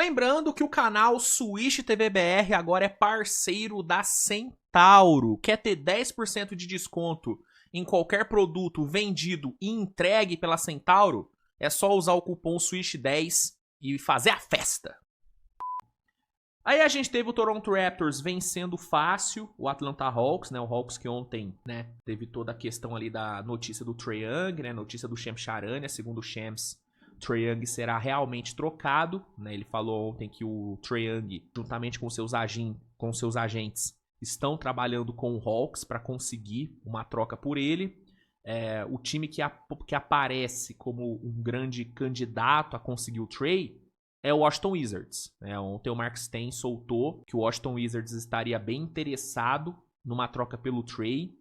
Lembrando que o canal Switch TV BR agora é parceiro da Centauro. Quer ter 10% de desconto em qualquer produto vendido e entregue pela Centauro? É só usar o cupom SWITCH10 e fazer a festa. Aí a gente teve o Toronto Raptors vencendo fácil o Atlanta Hawks, né? O Hawks que ontem, né, teve toda a questão ali da notícia do Trae Young, né? Notícia do Shams Charania, segundo o Shams, Trae Young será realmente trocado, né? Ele falou ontem que o Trae Young, juntamente com seus agentes, estão trabalhando com o Hawks para conseguir uma troca por ele. O time que aparece como um grande candidato a conseguir o Trae é o Washington Wizards. Ontem o Mark Stein soltou que o Washington Wizards estaria bem interessado numa troca pelo Trae.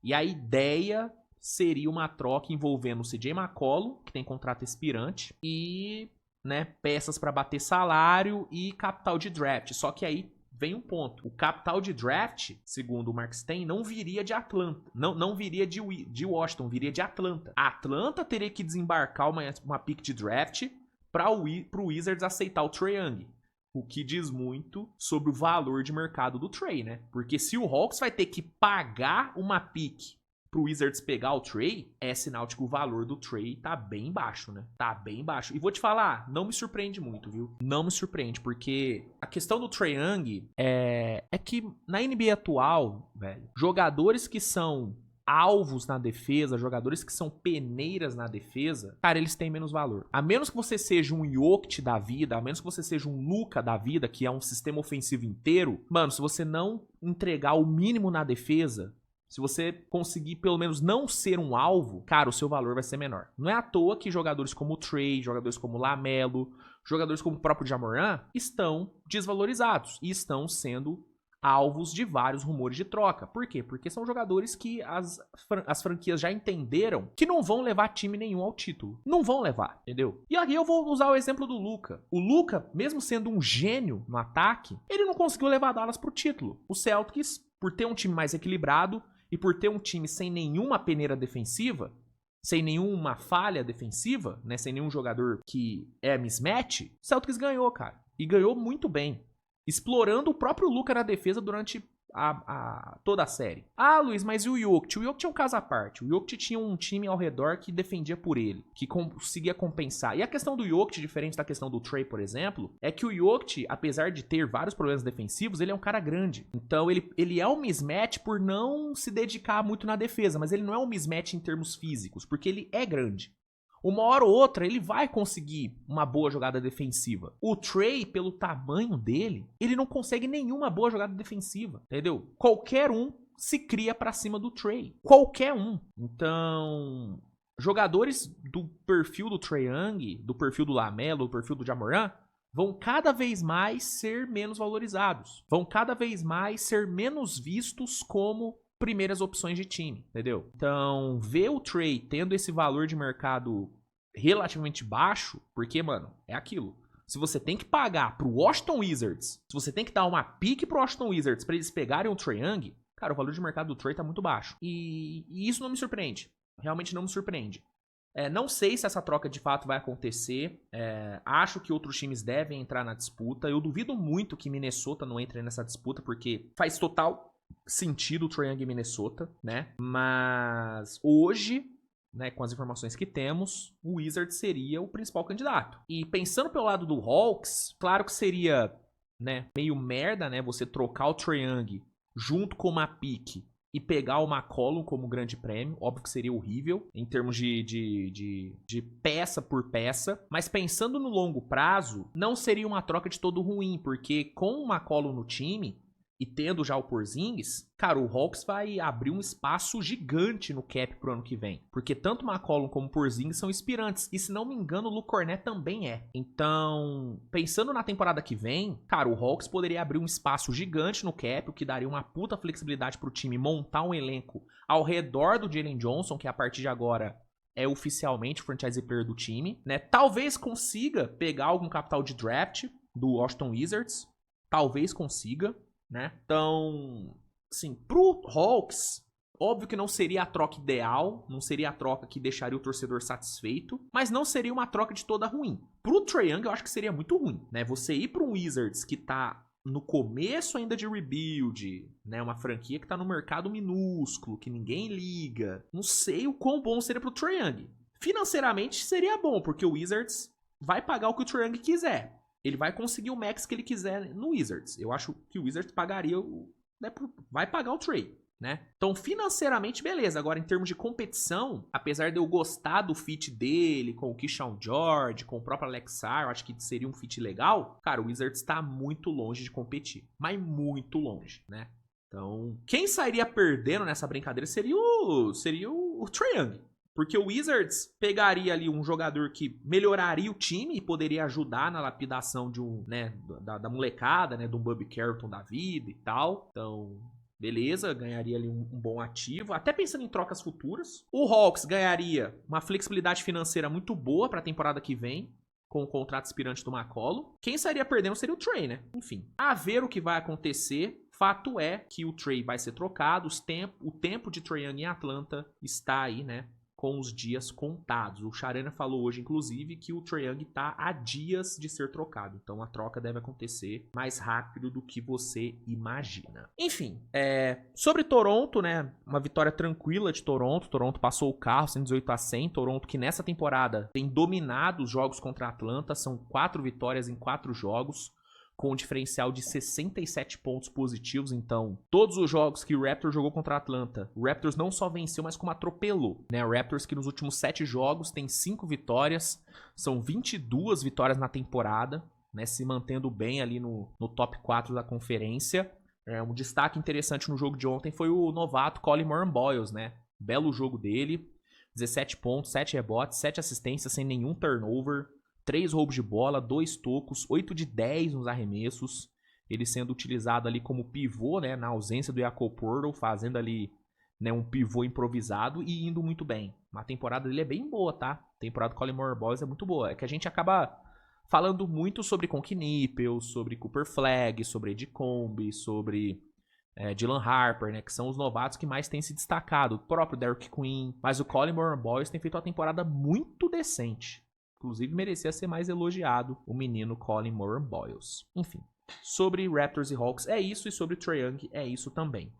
E a ideia seria uma troca envolvendo o CJ McCollum, que tem contrato expirante, e, né, peças para bater salário e capital de draft. Só que aí vem um ponto. O capital de draft, segundo o Mark Stein, não viria de Atlanta. Não viria de Washington, viria de Atlanta. A Atlanta teria que desembarcar uma pick de draft para o Wizards aceitar o Trae Young. O que diz muito sobre o valor de mercado do Trae, né? Porque se o Hawks vai ter que pagar uma pick pro Wizards pegar o Trae, é sinal de que o valor do Trae tá bem baixo, né? Tá bem baixo. E vou te falar, não me surpreende muito, viu? Não me surpreende, porque a questão do Trae Young é que na NBA atual, velho, jogadores que são alvos na defesa, jogadores que são peneiras na defesa, cara, eles têm menos valor. A menos que você seja um Jokic da vida, a menos que você seja um Luka da vida, que é um sistema ofensivo inteiro, mano, se você não entregar o mínimo na defesa, se você conseguir pelo menos não ser um alvo, cara, o seu valor vai ser menor. Não é à toa que jogadores como o Trae, jogadores como o Lamelo, jogadores como o próprio Ja Morant estão desvalorizados e estão sendo alvos de vários rumores de troca. Por quê? Porque são jogadores que as franquias já entenderam que não vão levar time nenhum ao título. Não vão levar, entendeu? E aqui eu vou usar o exemplo do Luka. O Luka, mesmo sendo um gênio no ataque, ele não conseguiu levar Dallas pro título. O Celtics, por ter um time mais equilibrado e por ter um time sem nenhuma peneira defensiva, sem nenhuma falha defensiva, né, sem nenhum jogador que é mismatch, o Celtics ganhou, cara. E ganhou muito bem, explorando o próprio Luka na defesa durante toda a série. Ah, Luiz, mas e o Jokic? O Jokic é um caso à parte. O Jokic tinha um time ao redor que defendia por ele, que conseguia compensar. E a questão do Jokic, diferente da questão do Trae, por exemplo, é que o Jokic, apesar de ter vários problemas defensivos, ele é um cara grande. Então ele é um mismatch por não se dedicar muito na defesa, mas ele não é um mismatch em termos físicos, porque ele é grande. Uma hora ou outra, ele vai conseguir uma boa jogada defensiva. O Trae, pelo tamanho dele, ele não consegue nenhuma boa jogada defensiva, entendeu? Qualquer um se cria pra cima do Trae. Qualquer um. Então, jogadores do perfil do Trae Young, do perfil do Lamelo, do perfil do Ja Morant, vão cada vez mais ser menos valorizados. Vão cada vez mais ser menos vistos como primeiras opções de time, entendeu? Então, ver o Trae tendo esse valor de mercado relativamente baixo, porque, mano, é aquilo. Se você tem que pagar pro Washington Wizards, se você tem que dar uma pique pro Washington Wizards pra eles pegarem o Trae Young, cara, o valor de mercado do Trae tá muito baixo. E isso não me surpreende. Realmente não me surpreende. Não sei se essa troca de fato vai acontecer. Acho que outros times devem entrar na disputa. Eu duvido muito que Minnesota não entre nessa disputa, porque faz total sentido o Trae Young em Minnesota, né? Mas hoje, né, com as informações que temos, o Wizards seria o principal candidato. E pensando pelo lado do Hawks, claro que seria, né, meio merda, né, você trocar o Trae Young junto com uma pick e pegar o McCollum como grande prêmio. Óbvio que seria horrível em termos de peça por peça. Mas pensando no longo prazo, não seria uma troca de todo ruim, porque com o McCollum no time e tendo já o Porzingis, cara, o Hawks vai abrir um espaço gigante no cap pro ano que vem. Porque tanto o McCollum como o Porzingis são inspirantes. E se não me engano, o Luke Kornet também é. Então, pensando na temporada que vem, cara, o Hawks poderia abrir um espaço gigante no cap, o que daria uma puta flexibilidade pro time montar um elenco ao redor do Jalen Johnson, que a partir de agora é oficialmente o franchise player do time, né? Talvez consiga pegar algum capital de draft do Washington Wizards. Talvez consiga, né? Então, assim, pro Hawks, Óbvio que não seria a troca ideal, não seria a troca que deixaria o torcedor satisfeito, mas não seria uma troca de toda ruim. Pro Trae Young eu acho que seria muito ruim, né? Você ir pro Wizards que tá no começo ainda de rebuild, né? Uma franquia que tá no mercado minúsculo, que ninguém liga. Não sei o quão bom seria pro Trae Young. Financeiramente seria bom, porque o Wizards vai pagar o que o Trae Young quiser. Ele vai conseguir o max que ele quiser no Wizards. Eu acho que o Wizards pagaria vai pagar o Trae, né? Então, financeiramente, beleza. Agora, em termos de competição, apesar de eu gostar do fit dele com o Keyshawn George, com o próprio Alex Sarr, eu acho que seria um fit legal. Cara, o Wizards tá muito longe de competir. Mas muito longe, né? Então, quem sairia perdendo nessa brincadeira seria o Trae Young. Porque o Wizards pegaria ali um jogador que melhoraria o time e poderia ajudar na lapidação de da molecada, né? De um Bobby Carrollton da vida e tal. Então, beleza, ganharia ali um bom ativo. Até pensando em trocas futuras. O Hawks ganharia uma flexibilidade financeira muito boa para a temporada que vem, com o contrato expirante do McCollum. Quem sairia perdendo seria o Trae, né? Enfim, a ver o que vai acontecer. Fato é que o Trae vai ser trocado. O tempo de Trae Young em Atlanta está aí, né? Com os dias contados. O Charana falou hoje, inclusive, que o Trae Young tá a dias de ser trocado. Então a troca deve acontecer mais rápido do que você imagina. Enfim, sobre Toronto, né? Uma vitória tranquila de Toronto. Toronto passou o carro, 118-100. Toronto que nessa temporada tem dominado os jogos contra a Atlanta. São 4 vitórias em 4 jogos, com um diferencial de 67 pontos positivos. Então, todos os jogos que o Raptors jogou contra a Atlanta, o Raptors não só venceu, mas como atropelou, né? O Raptors que nos últimos 7 jogos tem 5 vitórias, são 22 vitórias na temporada, né? Se mantendo bem ali no top 4 da conferência. Um destaque interessante no jogo de ontem foi o novato Colin Moran-Boyles, né? Belo jogo dele, 17 pontos, 7 rebotes, 7 assistências sem nenhum turnover, 3 roubos de bola, 2 tocos, 8 de 10 nos arremessos. Ele sendo utilizado ali como pivô, né, na ausência do Jakob Poeltl, fazendo ali, né, um pivô improvisado e indo muito bem. A temporada dele é bem boa, tá? A temporada do Colin Moran-Boyles é muito boa. É que a gente acaba falando muito sobre Conk Nippel, sobre Cooper Flagg, sobre Ed Combe, sobre Dylan Harper, né, que são os novatos que mais têm se destacado. O próprio Derrick Queen. Mas o Colin Moran-Boyles tem feito uma temporada muito decente. Inclusive, merecia ser mais elogiado o menino Colin Moran-Boyles. Enfim, sobre Raptors e Hawks é isso, e sobre Trae Young é isso também.